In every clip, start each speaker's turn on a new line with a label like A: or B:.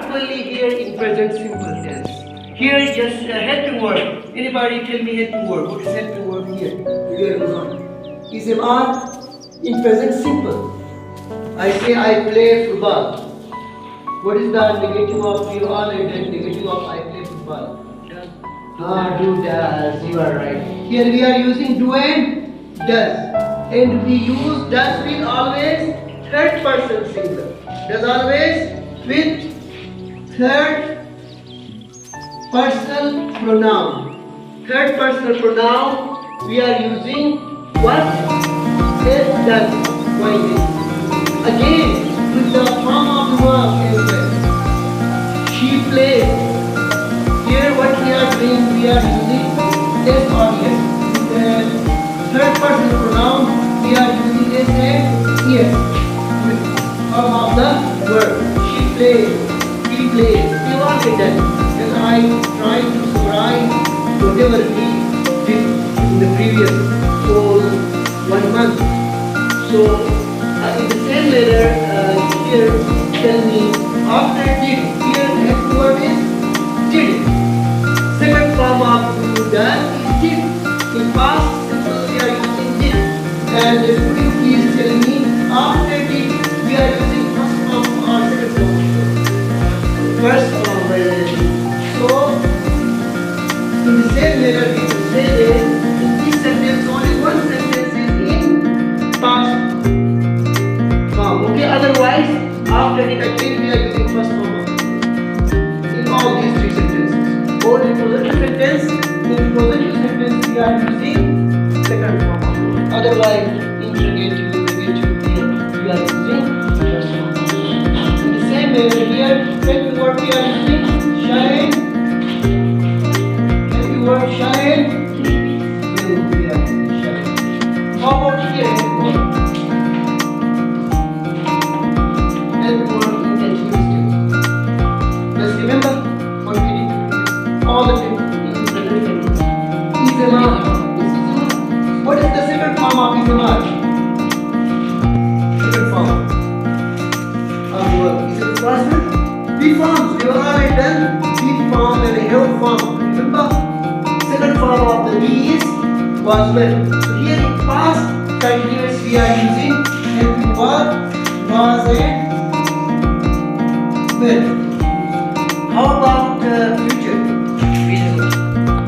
A: particularly here in present simple tense. Here just helping verb. Anybody tell me helping verb? What is helping verb here? Is in present simple. I say I play football. What is the negative of you all and negative of I play football? Do, does. You are right. Here we are using do and does. And we use does with always third person singular. Does always with third personal pronoun. Third personal pronoun we are using what? Says does. Why this? Again with the form of the verb as well. She plays. Here what we are doing, we are using S or yes. Third person pronoun, we are using S and yes. With form of the verb. She plays, he plays. We all get that. Then I try to summarize whatever we did in the previous whole 1 month. So in the same manner, here tell me after did. Here the next word is did. Second form of do done is did. In past simple we are using did. And could you please tell me after did we are using first form or second form? First form. So in the same manner we will say that in this sentence only one sentence is in past form. Okay, otherwise after did again we are using first form in all these three sentences. Or in positive sentence, we are using second form. Otherwise, interrogative, negative, we are using first form. In the same manner here, helping verb we are using shall. Helping verb shall. Will we are using shall. How about here helping verb? Helping verb in continuous tense. Just remember what we did. All the things in the present tense. What is the second form of Ismar? Second form of the verb. Is it past? B forms. We have already done B form and a have form. Remember? Second form of the B is was when. So here in past continuous we are using helping verb was and when. How about future?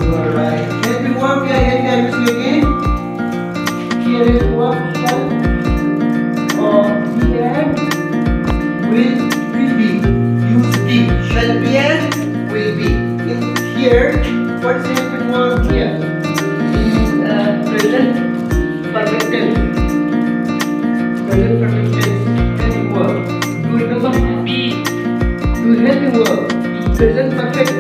A: You are right. Helping verb we are using again. Here is verb shall or be and will be. Use be. Shall be and will be. In here, what is helping verb here? In present perfect tense. Present perfect tense. Helping verb. Do you remember? Be. Do helping verb. Present perfect.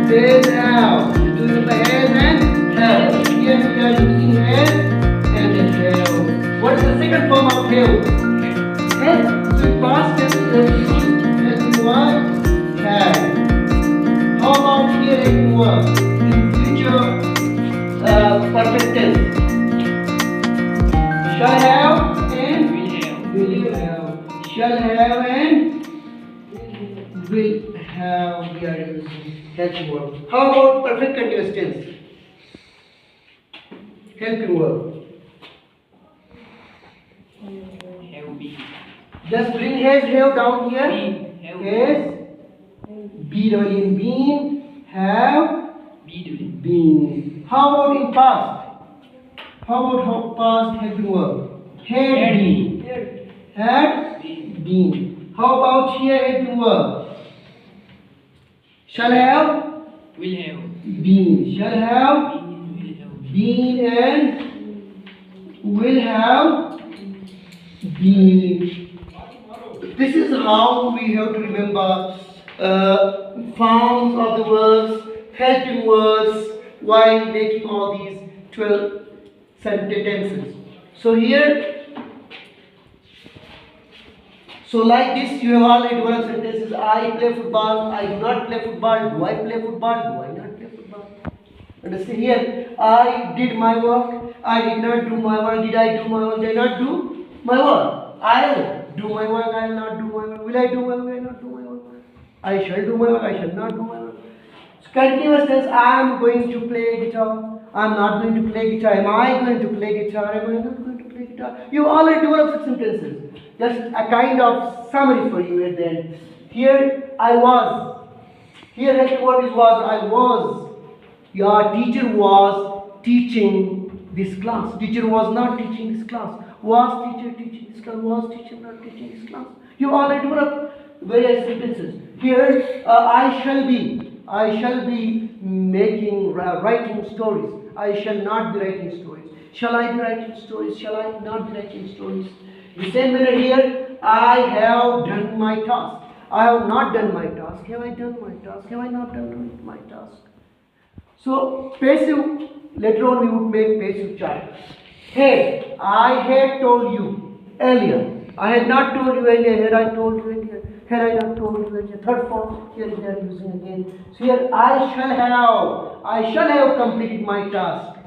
A: Has have. Do you remember has and have? Here we are using has and have. What is the second form of have? Have. So in past tense we have used helping verb had. How about here helping verb? In future perfect tense. Shall have and will have. Shall have and will have. We are using helping verb. How about perfect continuous tense? Helping verb.
B: Have been.
A: Just bring has have down here.
B: Have
A: Has be been have been. How about in past? How about how past helping verb? Had been. Had been. How about here helping verb? Shall have
B: will have
A: been. Shall have been and will have been. This is how we have to remember forms of the verbs, helping verbs while making all these 12 sentences. So here, so like this, you have already developed sentences. I play football. I do not play football. Do I play football? Do I not play football? Understand here? I did my work. I did not do my work. Did I do my work? Did I not do my work? I'll do my work. I'll not do my work. Will I do my work? Will I not do my work? I shall do my work, I shall not do my work. So continuous tense, I am going to play guitar, I am not going to play guitar, am I going to play guitar, am I not going to play guitar? You already developed such sentences. Just a kind of summary for you at the end. Here I was. Here next word is was, I was. Your teacher was teaching this class. Teacher was not teaching this class. Was teacher teaching this class? Was teacher not teaching this class? You already developed various sentences. Here, I shall be. I shall be making, writing stories. I shall not be writing stories. Shall I be writing stories? Shall I not be writing stories? The same manner here, I have done my task. I have not done my task. Have I done my task? Have I not done my task? So, passive, later on we would make passive child. Hey, I had told you earlier. I had not told you earlier. Had I told you earlier? Had I not told you earlier? Third form, here they are using again. So here, I shall have completed my task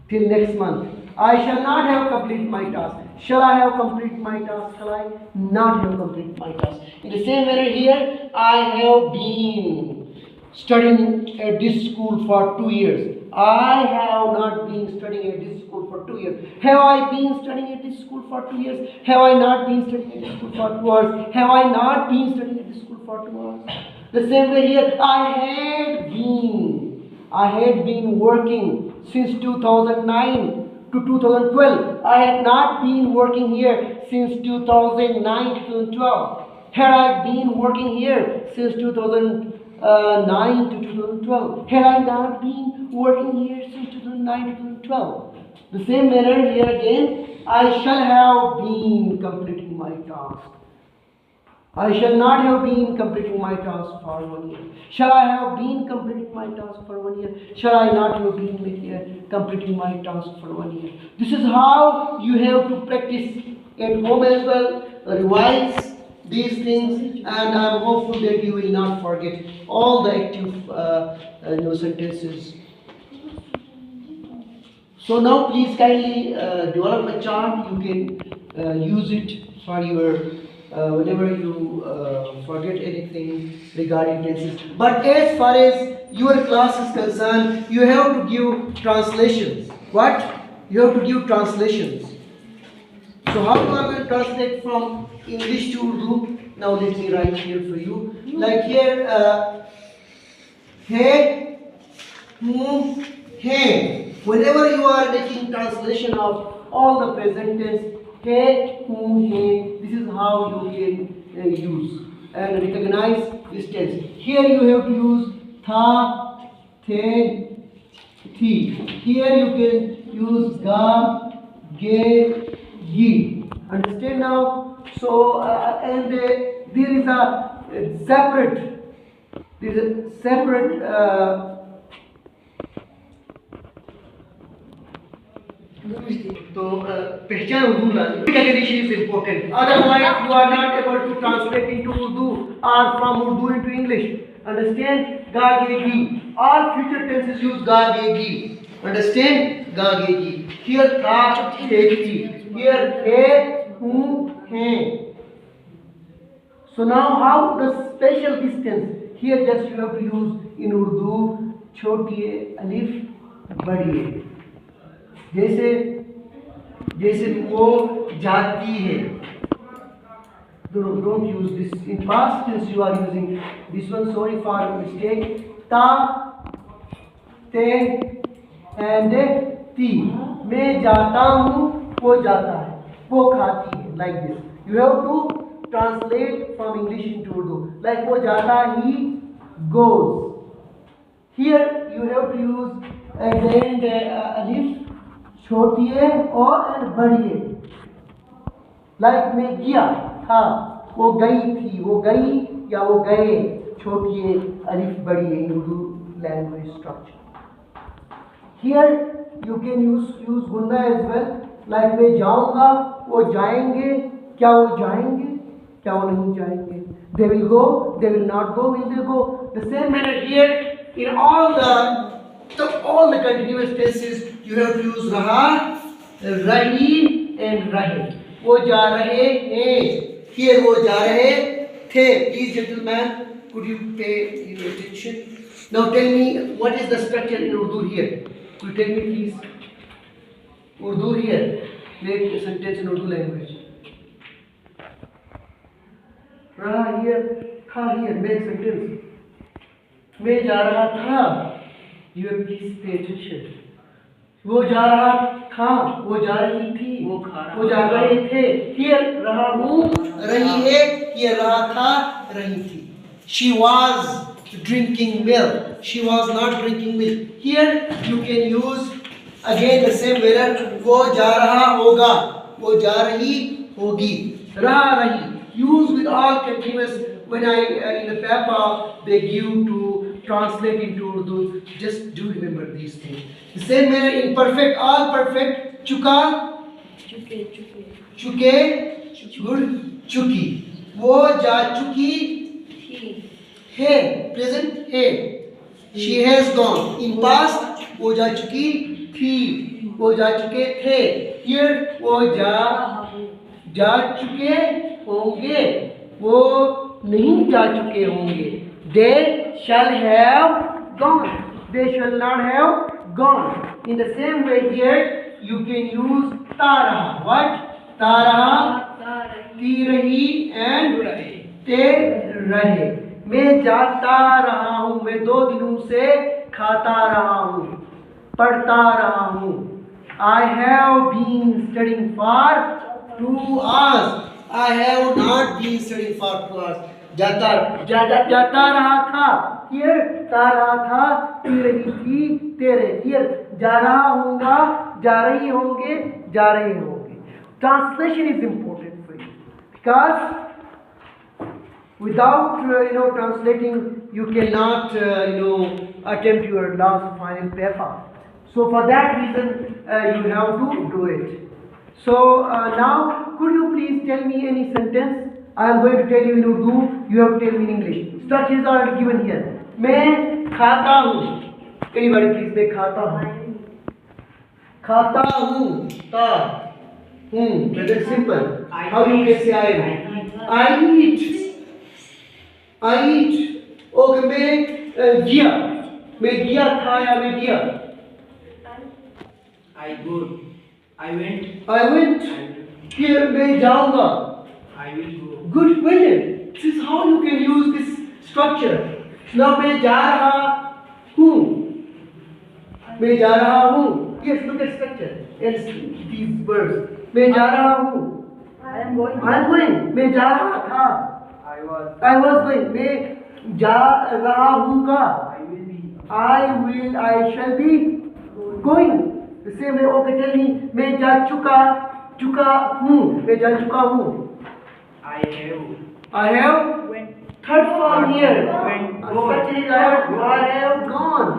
A: till next month. I shall not have completed my task. Shall I have completed my task? Shall I not have completed my task? In the same manner here, I have been studying at this school for 2 years. I have not been studying at this school for 2 years. Have I been studying at this school for 2 years? Have I not been studying at this school for 2 hours? Have I not been studying at this school for 2 hours? The same way here, I had been working since 2009 to 2012. I had not been working here since 2009 to 2012. Had I been working here since 2009 to 2012? Had I not been working here since 2009 to 2012? The same manner here again, I shall have been completing my task. I shall not have been completing my task for 1 year. Shall I have been completing my task for 1 year? Shall I not have been completing my task for 1 year? This is how you have to practice at home as well, revise these things, and I am hopeful that you will not forget all the active sentences. So now please kindly develop a chart. You can use it for your whenever you forget anything regarding tenses. But as far as your class is concerned, you have to give translations. What? You have to give translations. So how you are going to translate from English to Urdu? Now let me write here for you. Like here, hai, hu, hai. Whenever you are making translation of all the present tense, hai, hu, hai, this is how you can use and recognize this tense. Here you have to use tha, the, thi. Here you can use ga, ge, gi. Understand now? So and there is a separate तो पहचान Urdu recognition is important. Otherwise, you are not able to translate into Urdu or from Urdu into English. Understand? Ga, ge, gi. All future tenses use ga, ge, gi. Understand? Ga, ge, gi. Here tha, the, thi. Here he, hu, he. So now how the special distance? Here just you have to use in Urdu छोटी alif बड़ी है. जैसे वो जाती है. Don't use this. In past tense you are using this one. Sorry for mistake. Ta, te and ti. मैं जाता हूँ, वो जाता है, वो खाती है. Like this. You have to translate from English into Urdu. Like वो जाता, he goes. Here you have to use at the end alif छोटी है और and बड़ी है. Like मैं गया था, वो गई थी, वो गई या वो गए. छोटी है, alif बड़ी है in Urdu language structure. Here you can use gunna as well. Like मैं जाऊंगा, वो जाएंगे, क्या वो जाएंगे, क्या वो नहीं जाएंगे. They will go, they will not go, will they go. The same manner here in all the continuous tenses you have to use raha, rahi and rahe. वो जा रहे हैं. Here वो जा रहे the. Please, gentlemen, could you pay your attention? Now tell me, what is the structure in Urdu here? Could you tell me, please? Urdu here. Make a sentence in Urdu language. Raha here, tha here. Make sentence. मैं जा रहा था. You have please pay attention. वो जा रहा था, वो जा रही थी, वो जा रहे थे. Here रहा हूँ, रही है. Here रहा था, रही थी. She was drinking milk. She was not drinking milk. Here you can use again the same verb. वो जा रहा होगा, वो जा रही होगी. रहा रही. Use with all continuous. When in the paper they give to translate into Urdu, just do remember these things. The same manner in perfect, all perfect. Chuka, chuke, good, chuki. वो जा चुकी है. Present है. She has gone. In past वो जा चुकी थी, वो जा चुके थे. Here वो जा चुके होंगे, वो नहीं जा चुके होंगे. They shall have gone. They shall not have gone. In the same way here you can use taraha. What? Taraha, ती रही and ते रहे. मैं जाता रहा हूँ. मैं 2 दिनों से खाता रहा हूँ, पढ़ता रहा हूँ. I have been studying for 2 hours. I have not been studying for 2 hours. जाता रहा था. Here जा रहा था, पी रही थी, तेरे. Here जा रहा होगा, जा रही होंगे, जा रहे होंगे. Translation is important for you because without translating you cannot attempt your last final paper. So for that reason you have to do it. So now could you please tell me any sentence? I am going to tell you in Urdu, you have to tell me in English. Structures are given here. मैं खाता हूँ. Anybody please? मैं खाता हूँ. खाता हूँ. ता हूँ. That is simple. How you can say I am? I eat. I eat. Okay, मैं गया. मैं गया था या मैं गया?
B: I go. I went.
A: I went. Here मैं जाऊँगा.
B: I will go.
A: Good, well then. This is how you can use this structure. Now मैं जा रहा हूँ. मैं जा रहा हूँ. Yes, look at structure. Yes, these words. मैं जा रहा हूँ.
C: I am going.
A: I am going. मैं जा रहा था. I was going. मैं जा रहा हूँगा. I shall be going. The same way. Okay, tell me. मैं जा चुका हूँ. मैं जा चुका हूँ. I have
C: Went.
A: third form here.
B: Went.
A: Such is I have gone.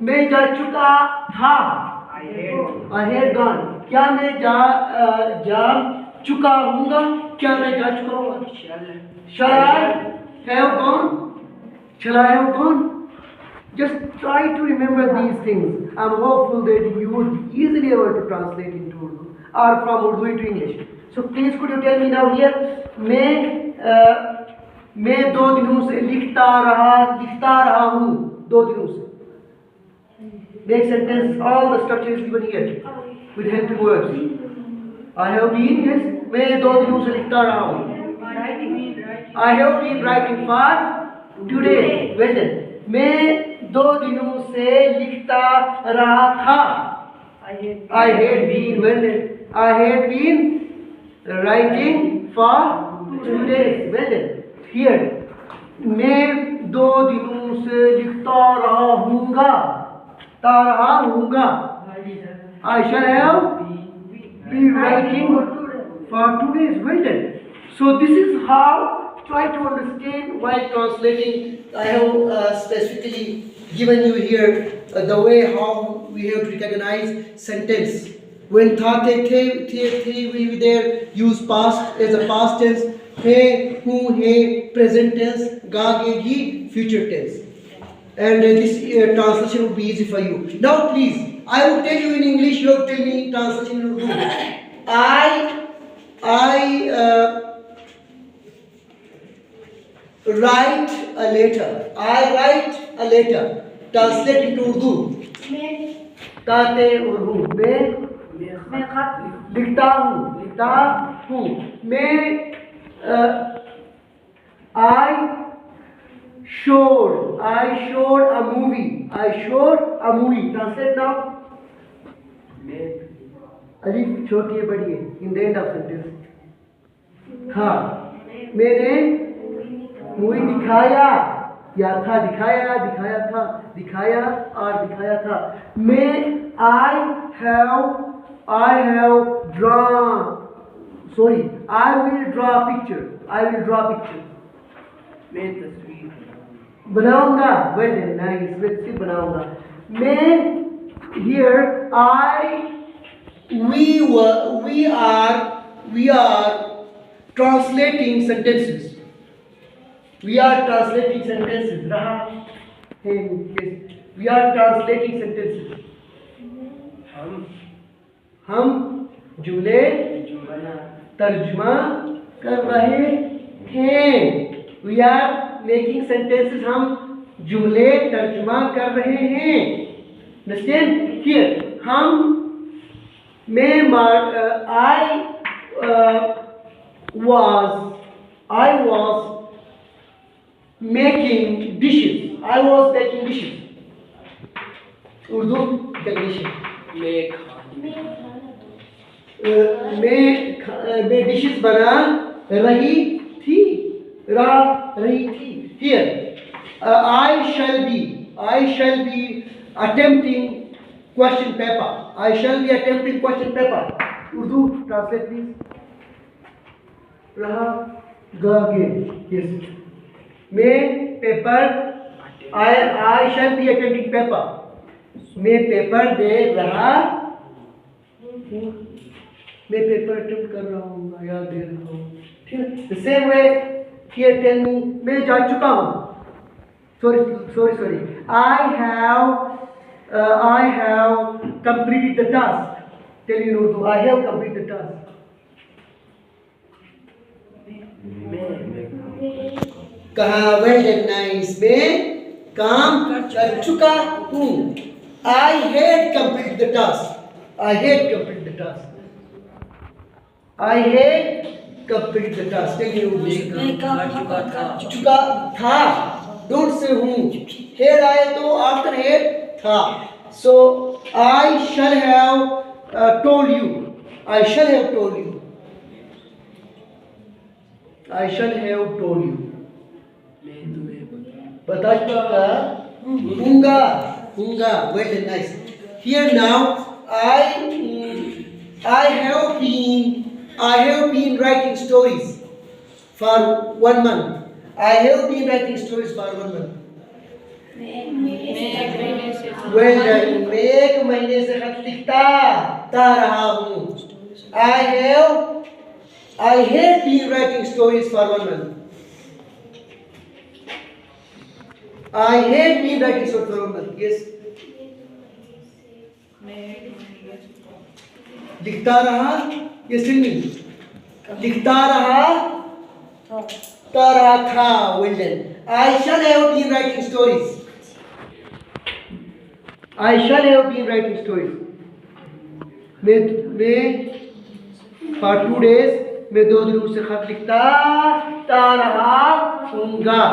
A: मैं जा चुका था. I had gone. क्या मैं जा चुका हूँगा? क्या मैं जा चुका हूँगा? Shall I have gone? Shall I have gone? Just try to remember these things. I'm hopeful that you would be easily able to translate into Urdu or from Urdu into English. So please could you tell me now here, मैं 2 दिनों से लिखता रहा हूँ. 2 दिनों से. Make sentence. All the structure is given here with helping words. I have been. Yes. मैं 2 दिनों से लिखता रहा हूँ. I have been writing for 2 days. Well then. मैं 2 दिनों से लिखता रहा था. I had been. Well then. I had been writing for 2 days. Well then. Here. मैं 2 दिनों से लिखता रहा हूँगा. I shall have been writing for 2 days. Well then. So this is how. Try to understand while translating. I have specifically given you here the way how we have to recognize sentence. When tha the will be there, use past as a past tense. He, who, he, present tense. Ga, ge, gi, future tense. And this translation would be easy for you. Now please, I will tell you in English, you have to tell me in translation in Urdu. write a letter. I write a letter. Translate into Urdu. ताते और हूँ मैं लिखता हूँ मैं I showed a movie. Translate now. अलिफ छोटी है बड़ी है in the end of sentence. हाँ मैंने मूवी दिखाया या था दिखाया था मैं I have drawn. Sorry, I will draw a picture.
B: मैं तस्वीर
A: बनाऊंगा. Well done, nice. मैं तस्वीर बनाऊंगा. मैं here we are translating sentences. रहा है. Yes. We are translating sentences. हम जुमले तर्जुमा कर रहे हैं. We are making sentences. हम जुमले तर्जुमा कर रहे हैं. Understand? Here I was making dishes. Urdu definition. मैं डिशेस बना रही थी. Here I shall be attempting question paper. Urdu translate please. रहा गागे. Yes. मैं paper I shall be attempting paper. मैं पेपर दे रहा हूँ. मैं पेपर अटेम्प्ट कर रहा हूँ या दे रहा हूँ. ठीक है. The same way here tell me मैं जा चुका हूँ. Sorry. I have completed the task. Tell you Urdu. I have completed the task. कहा well done, nice. मैं काम कर चुका हूँ. I had completed the task. Tell you Urdu. चुका था. Don't say हूँ. Had आए तो after had था. So I shall have told you. बता चुका हूँगा. Well and nice. Here now I have been writing stories for 1 month. Well done. मैं 1 महीने से खत लिखता रहा हूँ. I have been writing stories for 1 month. Yes. लिखता रहा. Yes, tell me. लिखता रहा था. Well done. I shall have been writing stories. मैं for 2 days मैं 2 दिनों से खत लिखता रहा हूँगा.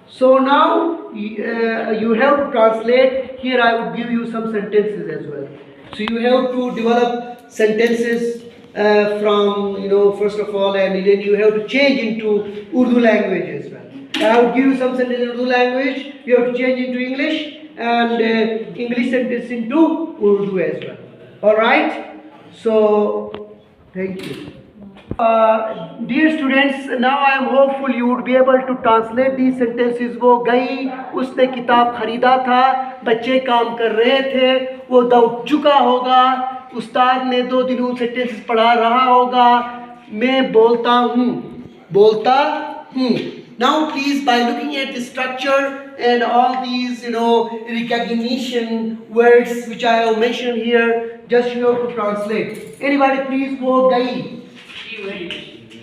A: So now you have to translate. Here I would give you some sentences as well. So you have to develop sentences from first of all, and then you have to change into Urdu language as well. I would give you some sentences in Urdu language. You have to change into English, and English sentence into Urdu as well. All right. So thank you. Dear students, now I am hopeful you would be able to translate these sentences. वो गई, उसने किताब खरीदा था, बच्चे काम कर रहे थे, वो दौड़ चुका होगा, उस्ताद ने 2 दिनों सेंटेंसेस पढ़ा रहा होगा, मैं बोलता हूँ. Now please, by looking at the structure and all these recognition words which I have mentioned here, just you have to translate. Anybody please. वो गई.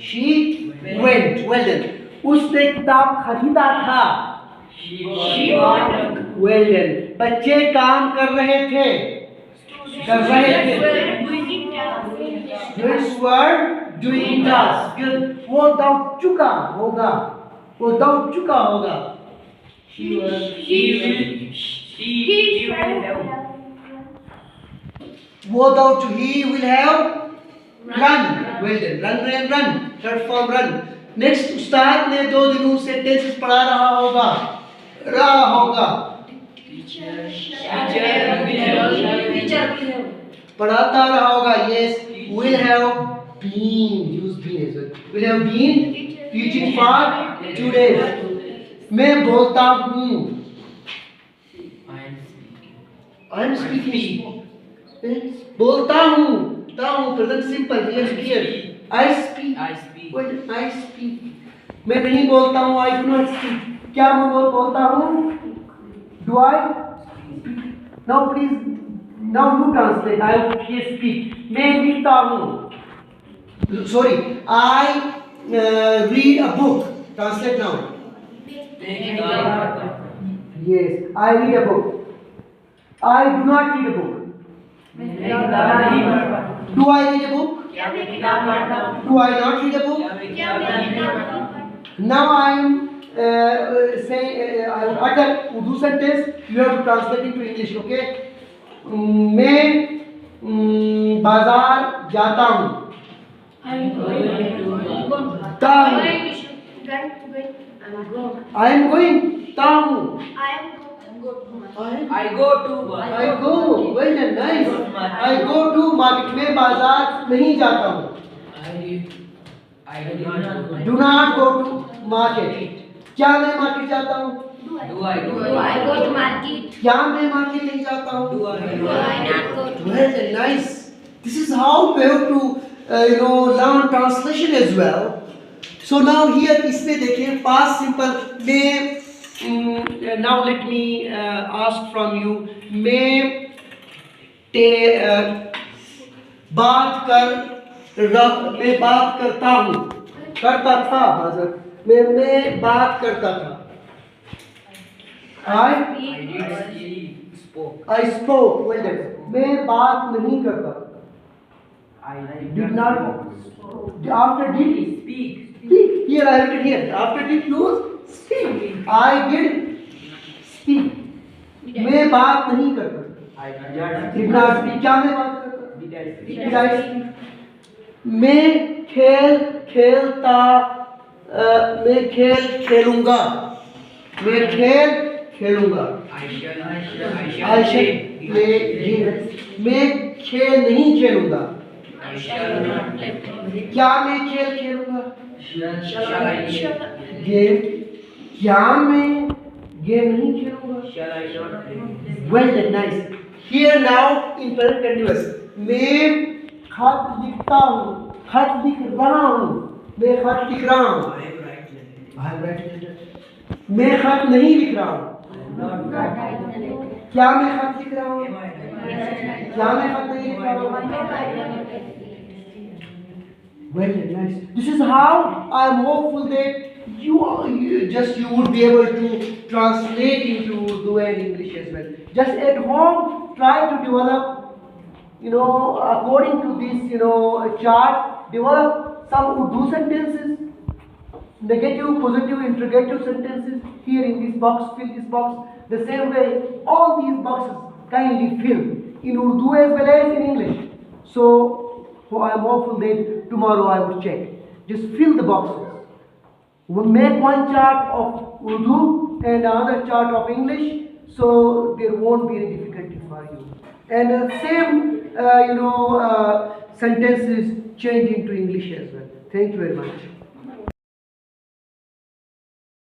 A: She went. Well done. उसने किताब खरीदा था।
B: She bought.
A: Well done. बच्चे काम कर रहे थे। Students were doing tasks. वो दौड़ चुका होगा। वो दौड़ चुका होगा।
B: He will have.
A: वो दौड़ चुका। He will have run. Well done. Run. Third form run. Next उस्ताद ने 2 दिनों से टेंसेस पढ़ा रहा होगा। पढ़ाता रहा होगा। Yes, will have been. Use been as well. Will have been teaching for 2 days. मैं बोलता हूँ। I am speaking. बोलता हूँ। Present simple. Yes, clear. I speak. Well, I speak. मैं नहीं बोलता हूँ। I do not speak. क्या मैं बोलता हूँ? Do I? Now please, now you translate. I speak. मैं लिखता हूँ। Sorry, I read a book. Translate now. Yes, I read a book. I do not read a book. Do I read a book? Do I not read a book? Now I am saying I will utter Urdu sentence. You have to translate it to English. Okay? मैं बाजार जाता हूँ। I am going. ताहूँ।
B: I go to work.
A: I go. Well done, nice. I go to market. मैं बाजार नहीं जाता हूँ।
B: I
A: Do not go to market. क्या मैं मार्केट जाता हूँ?
B: Do I go?
A: क्या मैं मार्केट नहीं जाता हूँ?
B: Do I go?
A: Well done, nice. This is how we have to learn translation as well. So now here इसमें देखिए past simple में now let me ask from you मैं मैं बात करता हूँ करता था माजर मैं बात करता था I spoke well done मैं बात नहीं करता
B: I
A: did not after did speak here I written here after did use speak I did speak मैं बात नहीं करता did not speak क्या मैं बात करता did I speak मैं खेल खेलूंगा मैं खेल खेलूंगा I shall play games मैं खेल नहीं खेलूंगा क्या मैं खेल खेलूंगा गेम क्या मैं गेम नहीं खेलूंगा well done nice here now in present continuous मैं खत लिखता हूँ खत लिख रहा हूँ मैं खत लिख रहा हूँ मैं खत नहीं लिख रहा हूँ क्या मैं खत लिख रहा हूँ क्या मैं खत नहीं लिख रहा हूँ well nice this is how I am hopeful that you would be able to translate into Urdu and English as well just at home try to develop according to this chart develop some Urdu sentences negative positive interrogative sentences here in this box fill this box the same way all these boxes kindly fill in Urdu as well as in English so I am hopeful that tomorrow I will check just fill the boxes we'll make one chart of Urdu and another chart of English so there won't be any difficulty for you and same sentences change into English as well. Thank you very much.